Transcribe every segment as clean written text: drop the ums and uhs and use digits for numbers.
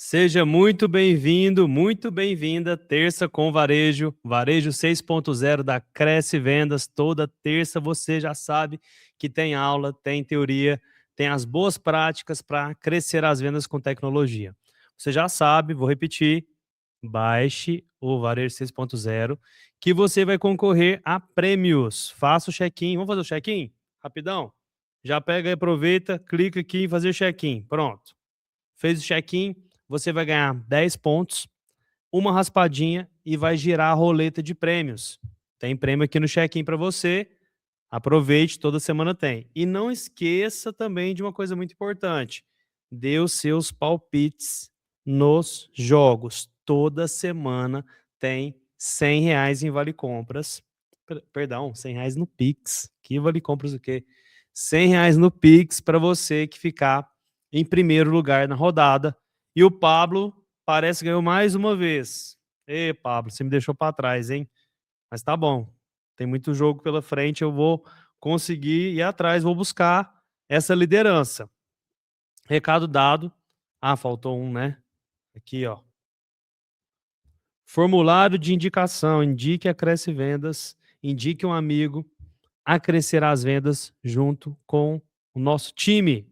Seja muito bem-vindo, muito bem-vinda. Terça com Varejo, Varejo 6.0 da Cresce Vendas. Toda terça você já sabe que tem aula, tem teoria, tem as boas práticas para crescer as vendas com tecnologia. Você já sabe, vou repetir, baixe o Varejo 6.0 que você vai concorrer a prêmios. Faça o check-in. Vamos fazer o check-in? Rapidão? Já pega e aproveita, clica aqui em fazer check-in. Pronto. Fez o check-in, você vai ganhar 10 pontos, uma raspadinha e vai girar a roleta de prêmios. Tem prêmio aqui no check-in para você. Aproveite, toda semana tem. E não esqueça também de uma coisa muito importante. Dê os seus palpites nos jogos. Toda semana tem R$ 100 em Vale Compras. Perdão, R$ 100 no Pix. Que Vale Compras o quê? R$ 100 no Pix para você que ficar em primeiro lugar na rodada. E o Pablo parece que ganhou mais uma vez. Ê, Pablo, você me deixou para trás, hein? Mas tá bom. Tem muito jogo pela frente, eu vou conseguir ir atrás, vou buscar essa liderança. Recado dado. Ah, faltou um, né? Aqui, ó. Formulário de indicação. Indique a Cresce Vendas. Indique um amigo a crescer as vendas junto com o nosso time.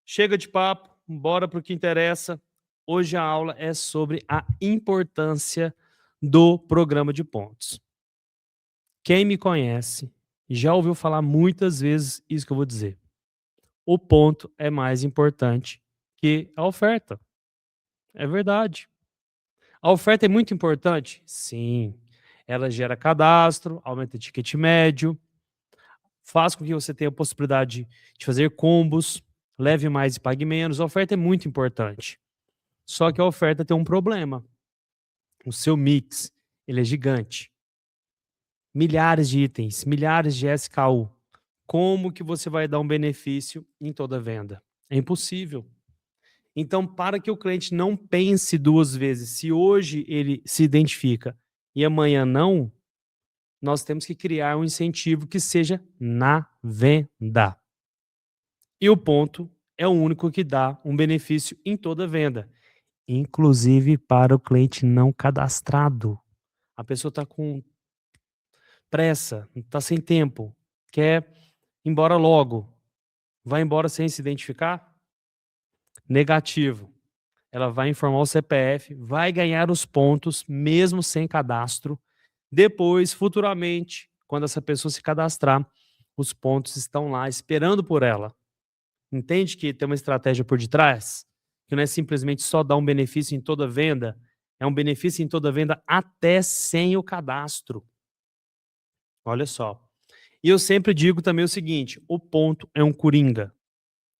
Chega de papo, bora para o que interessa. Hoje a aula é sobre a importância do programa de pontos. Quem me conhece já ouviu falar muitas vezes isso que eu vou dizer. O ponto é mais importante que a oferta. É verdade. A oferta é muito importante? Sim. Ela gera cadastro, aumenta o ticket médio, faz com que você tenha a possibilidade de fazer combos, leve mais e pague menos. A oferta é muito importante. Só que a oferta tem um problema. O seu mix, ele é gigante. Milhares de itens, milhares de SKU. Como que você vai dar um benefício em toda venda? É impossível. Então, para que o cliente não pense duas vezes, se hoje ele se identifica e amanhã não, nós temos que criar um incentivo que seja na venda. E o ponto é o único que dá um benefício em toda venda, inclusive para o cliente não cadastrado. A pessoa está com pressa, está sem tempo, quer ir embora logo, vai embora sem se identificar? Negativo. Ela vai informar o CPF, vai ganhar os pontos mesmo sem cadastro. Depois, futuramente, quando essa pessoa se cadastrar, os pontos estão lá esperando por ela. Entende que tem uma estratégia por detrás? Que não é simplesmente só dar um benefício em toda venda, é um benefício em toda venda até sem o cadastro. Olha só. E eu sempre digo também o seguinte, o ponto é um coringa.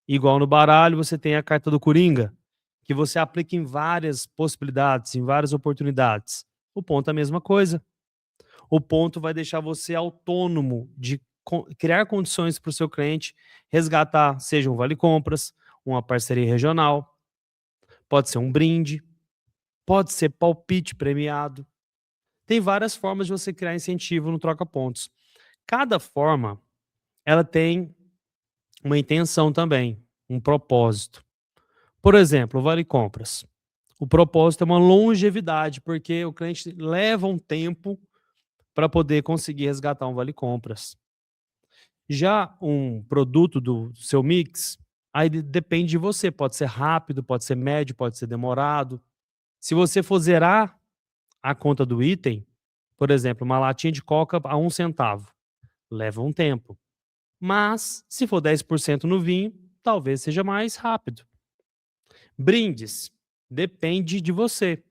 Igual no baralho, você tem a carta do coringa, que você aplica em várias possibilidades, em várias oportunidades. O ponto é a mesma coisa. O ponto vai deixar você autônomo de criar condições para o seu cliente resgatar, seja um vale compras, uma parceria regional, pode ser um brinde, pode ser palpite premiado. Tem várias formas de você criar incentivo no troca pontos. Cada forma, ela tem uma intenção também, um propósito. Por exemplo, o vale compras. O propósito é uma longevidade, porque o cliente leva um tempo para poder conseguir resgatar um vale compras. Já um produto do seu mix, aí depende de você, pode ser rápido, pode ser médio, pode ser demorado. Se você for zerar a conta do item, por exemplo, uma latinha de coca a 1 centavo, leva um tempo. Mas, se for 10% no vinho, talvez seja mais rápido. Brindes, depende de você.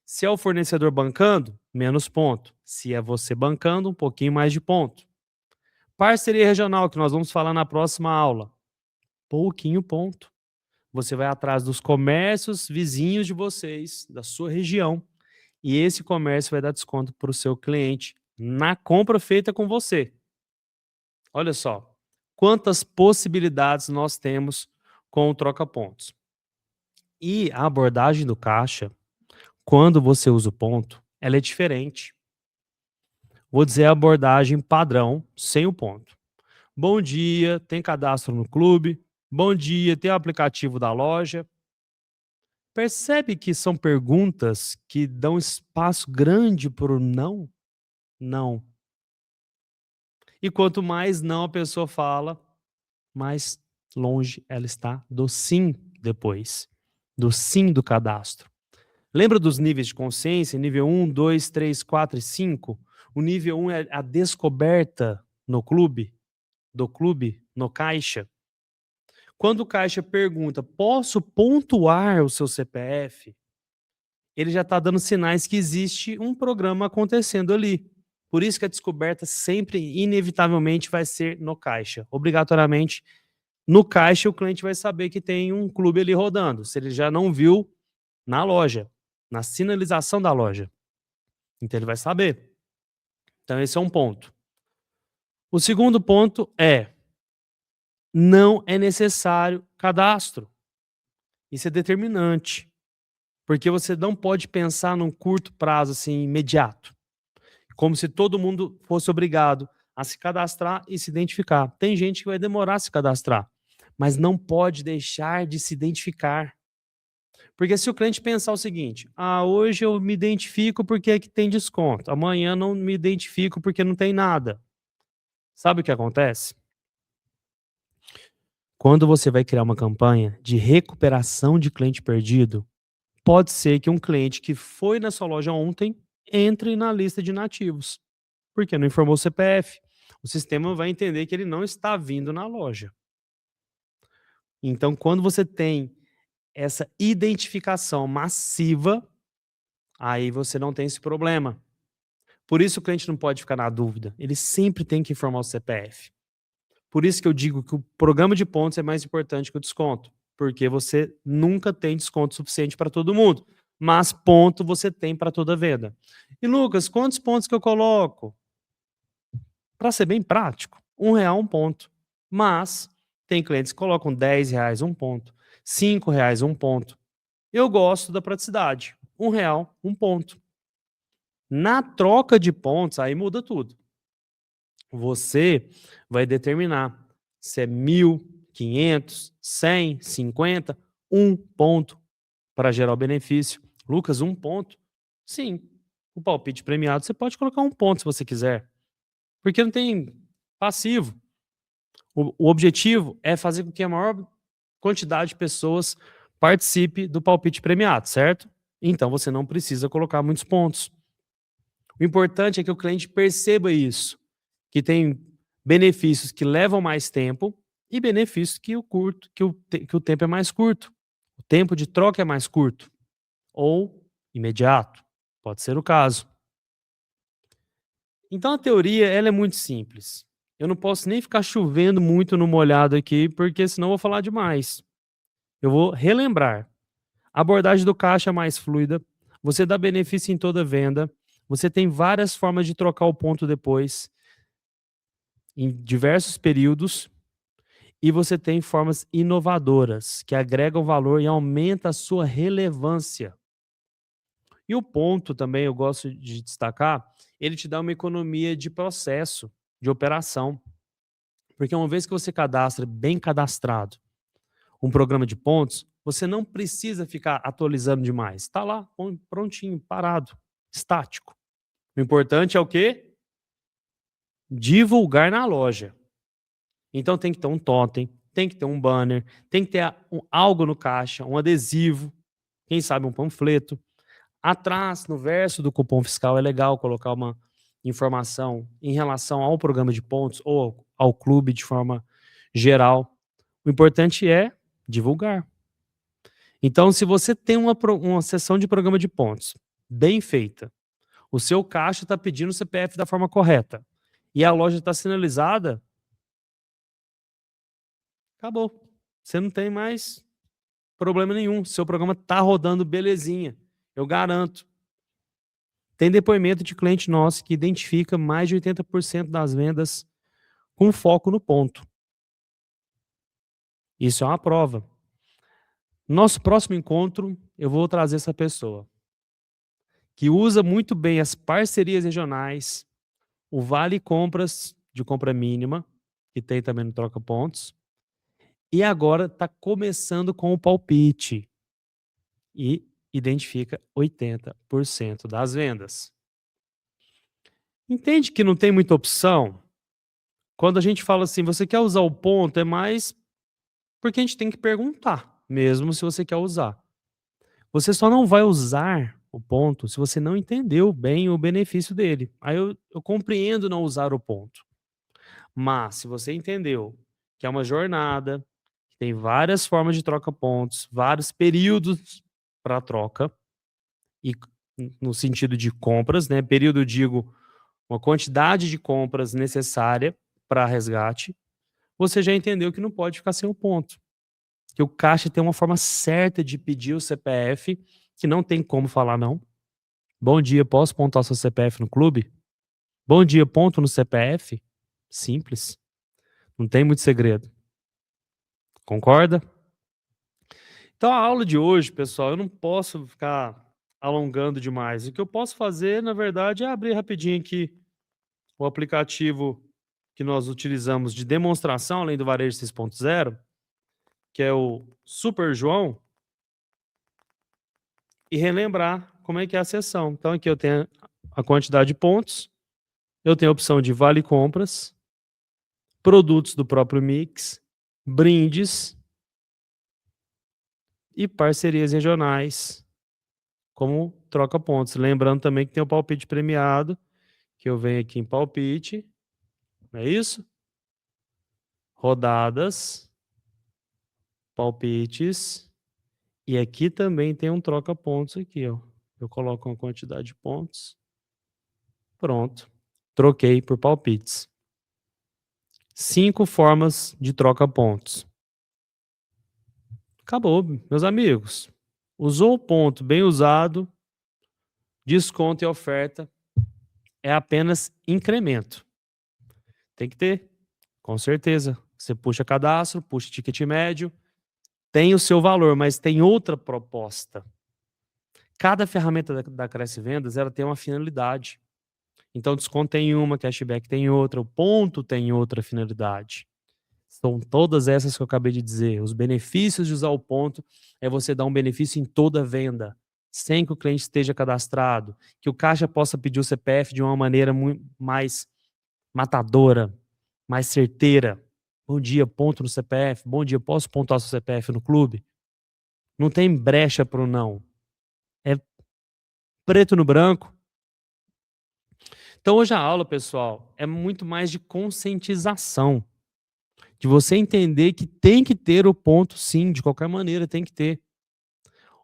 Se é o fornecedor bancando, menos ponto. Se é você bancando, um pouquinho mais de ponto. Parceria regional, que nós vamos falar na próxima aula. Pouquinho ponto. Você vai atrás dos comércios vizinhos de vocês, da sua região, e esse comércio vai dar desconto para o seu cliente na compra feita com você. Olha só, quantas possibilidades nós temos com o troca-pontos. E a abordagem do caixa, quando você usa o ponto, ela é diferente. Vou dizer a abordagem padrão, sem o ponto. Bom dia, tem cadastro no clube? Bom dia, tem o aplicativo da loja? Percebe que são perguntas que dão espaço grande para o não? Não. E quanto mais não a pessoa fala, mais longe ela está do sim depois, do sim do cadastro. Lembra dos níveis de consciência? Nível 1, 2, 3, 4 e 5? O nível 1 é a descoberta no clube, do clube, no caixa. Quando o caixa pergunta, posso pontuar o seu CPF? Ele já está dando sinais que existe um programa acontecendo ali. Por isso que a descoberta sempre, inevitavelmente, vai ser no caixa. Obrigatoriamente, no caixa o cliente vai saber que tem um clube ali rodando, se ele já não viu na loja, na sinalização da loja. Então ele vai saber. Então esse é um ponto. O segundo ponto é, não é necessário cadastro. Isso é determinante, porque você não pode pensar num curto prazo assim imediato, como se todo mundo fosse obrigado a se cadastrar e se identificar. Tem gente que vai demorar a se cadastrar, mas não pode deixar de se identificar. Porque se o cliente pensar o seguinte: ah, hoje eu me identifico porque aqui tem desconto, amanhã não me identifico porque não tem nada. Sabe o que acontece? Quando você vai criar uma campanha de recuperação de cliente perdido, pode ser que um cliente que foi na sua loja ontem entre na lista de inativos, porque não informou o CPF. O sistema vai entender que ele não está vindo na loja. Então, quando você tem essa identificação massiva, aí você não tem esse problema. Por isso o cliente não pode ficar na dúvida, ele sempre tem que informar o CPF. Por isso que eu digo que o programa de pontos é mais importante que o desconto, porque você nunca tem desconto suficiente para todo mundo, mas ponto você tem para toda venda. E Lucas, quantos pontos que eu coloco? Para ser bem prático, R$ 1 um ponto. Mas tem clientes que colocam R$ 10 um ponto, R$ 5 um ponto. Eu gosto da praticidade. R$ 1 um ponto. Na troca de pontos, aí muda tudo. Você vai determinar se é 1.000, 500, 100, 50, um ponto para gerar o benefício. Lucas, um ponto? Sim. O palpite premiado, você pode colocar um ponto se você quiser. Porque não tem passivo. O objetivo é fazer com que a maior quantidade de pessoas participe do palpite premiado, certo? Então você não precisa colocar muitos pontos. O importante é que o cliente perceba isso, que tem benefícios que levam mais tempo e benefícios que o tempo é mais curto. O tempo de troca é mais curto ou imediato, pode ser o caso. Então a teoria ela é muito simples. Eu não posso nem ficar chovendo muito no molhado aqui, porque senão eu vou falar demais. Eu vou relembrar. A abordagem do caixa é mais fluida, você dá benefício em toda venda, você tem várias formas de trocar o ponto depois, em diversos períodos, e você tem formas inovadoras que agregam valor e aumentam a sua relevância. E o ponto também, eu gosto de destacar, ele te dá uma economia de processo, de operação. Porque uma vez que você cadastra bem cadastrado um programa de pontos, você não precisa ficar atualizando demais. Está lá, prontinho, parado, estático. O importante é o quê? Divulgar na loja. Então tem que ter um totem, tem que ter um banner, tem que ter algo no caixa, um adesivo, quem sabe um panfleto. Atrás, no verso do cupom fiscal, é legal colocar uma informação em relação ao programa de pontos ou ao clube de forma geral. O importante é divulgar. Então, se você tem uma sessão de programa de pontos bem feita, o seu caixa está pedindo o CPF da forma correta e a loja está sinalizada, acabou. Você não tem mais problema nenhum. Seu programa está rodando belezinha. Eu garanto. Tem depoimento de cliente nosso que identifica mais de 80% das vendas com foco no ponto. Isso é uma prova. Nosso próximo encontro, eu vou trazer essa pessoa que usa muito bem as parcerias regionais, o vale compras de compra mínima, que tem também no Troca Pontos, e agora está começando com o palpite. e identifica 80% das vendas. Entende que não tem muita opção? Quando a gente fala assim, você quer usar o ponto, é mais porque a gente tem que perguntar, mesmo se você quer usar. Você só não vai usar o ponto se você não entendeu bem o benefício dele. Aí eu compreendo não usar o ponto. Mas se você entendeu que é uma jornada, que tem várias formas de troca pontos, vários períodos para troca, e no sentido de compras, né? Período, eu digo, uma quantidade de compras necessária para resgate, você já entendeu que não pode ficar sem o ponto. Que o caixa tem uma forma certa de pedir o CPF, que não tem como falar não. Bom dia, posso pontuar seu CPF no clube? Bom dia, ponto no CPF? Simples. Não tem muito segredo. Concorda? Então a aula de hoje, pessoal, eu não posso ficar alongando demais. O que eu posso fazer, na verdade, é abrir rapidinho aqui o aplicativo que nós utilizamos de demonstração, além do Varejo 6.0, que é o Super João, e relembrar como é que é a sessão. Então aqui eu tenho a quantidade de pontos, eu tenho a opção de vale compras, produtos do próprio Mix, brindes e parcerias regionais, como troca pontos. Lembrando também que tem o palpite premiado, que eu venho aqui em palpite, não é isso? Rodadas, palpites, e aqui também tem um troca pontos aqui, ó. Eu coloco uma quantidade de pontos. Pronto. Troquei por palpites. 5 formas de troca pontos. Acabou, meus amigos. Usou o ponto bem usado, desconto e oferta é apenas incremento. Tem que ter, com certeza. Você puxa cadastro, puxa ticket médio, tem o seu valor, mas tem outra proposta. Cada ferramenta da Cresce Vendas, ela tem uma finalidade. Então, desconto tem uma, cashback tem outra, o ponto tem outra finalidade. São todas essas que eu acabei de dizer. Os benefícios de usar o ponto é você dar um benefício em toda venda, sem que o cliente esteja cadastrado, que o caixa possa pedir o CPF de uma maneira muito mais matadora, mais certeira. Bom dia, ponto no CPF. Bom dia, posso pontuar seu CPF no clube? Não tem brecha para o não. É preto no branco. Então hoje a aula, pessoal, é muito mais de conscientização. De você entender que tem que ter o ponto, sim, de qualquer maneira tem que ter.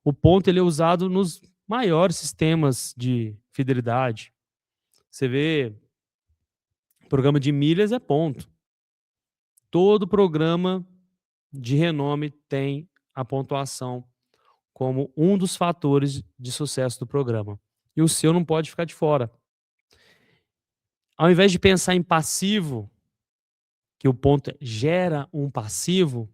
O ponto ele é usado nos maiores sistemas de fidelidade. Você vê, programa de milhas é ponto. Todo programa de renome tem a pontuação como um dos fatores de sucesso do programa. E o seu não pode ficar de fora. Ao invés de pensar em passivo, que o ponto gera um passivo,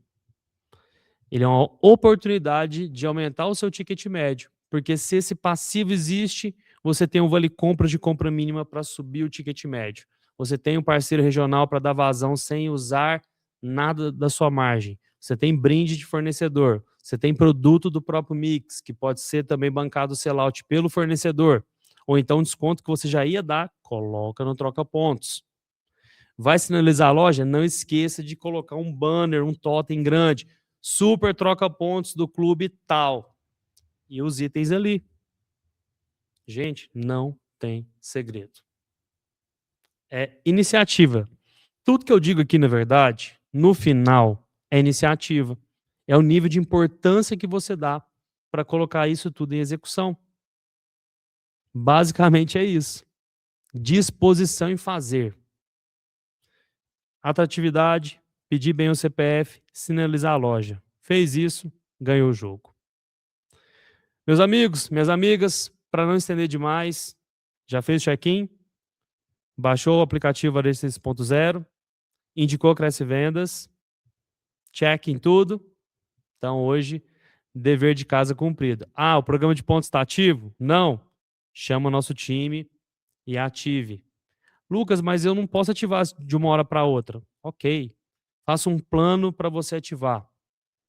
ele é uma oportunidade de aumentar o seu ticket médio. Porque se esse passivo existe, você tem um vale compra de compra mínima para subir o ticket médio. Você tem um parceiro regional para dar vazão sem usar nada da sua margem. Você tem brinde de fornecedor. Você tem produto do próprio Mix, que pode ser também bancado sellout pelo fornecedor. Ou então desconto que você já ia dar, coloca no troca pontos. Vai sinalizar a loja? Não esqueça de colocar um banner, um totem grande. Super troca pontos do clube tal. E os itens ali. Gente, não tem segredo. É iniciativa. Tudo que eu digo aqui, na verdade, no final, é iniciativa. É o nível de importância que você dá para colocar isso tudo em execução. Basicamente é isso. Disposição em fazer. Atratividade, pedir bem o CPF, sinalizar a loja. Fez isso, ganhou o jogo. Meus amigos, minhas amigas, para não estender demais, já fez o check-in? Baixou o aplicativo Varejo 6.0? Indicou Cresce Vendas? Check em tudo? Então hoje, dever de casa cumprido. Ah, o programa de pontos está ativo? Não. Chama o nosso time e ative. Lucas, mas eu não posso ativar de uma hora para outra. Ok. Faça um plano para você ativar.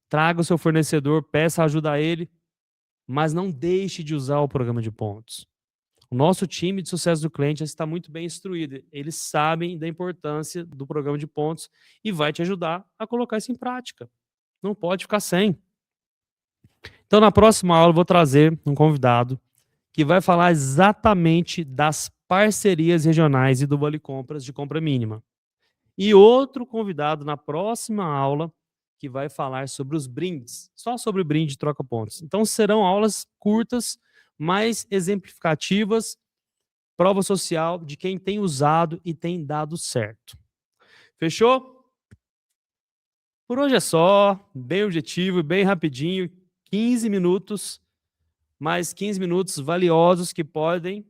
Traga o seu fornecedor, peça ajuda a ele mas não deixe de usar o programa de pontos. O nosso time de sucesso do cliente está muito bem instruído. Eles sabem da importância do programa de pontos e vai te ajudar a colocar isso em prática. Não pode ficar sem. Então, na próxima aula, eu vou trazer um convidado que vai falar exatamente das parcerias regionais e do Vale Compras de compra mínima. E outro convidado na próxima aula que vai falar sobre os brindes, só sobre brinde de troca pontos. Então serão aulas curtas, mais exemplificativas, prova social de quem tem usado e tem dado certo. Fechou? Por hoje é só, bem objetivo, bem rapidinho, 15 minutos, mais 15 minutos valiosos que podem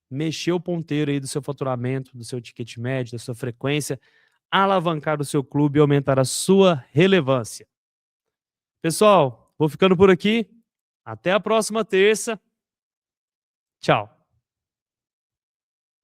mexer o ponteiro aí do seu faturamento, do seu ticket médio, da sua frequência, alavancar o seu clube e aumentar a sua relevância. Pessoal, vou ficando por aqui. Até a próxima terça. Tchau.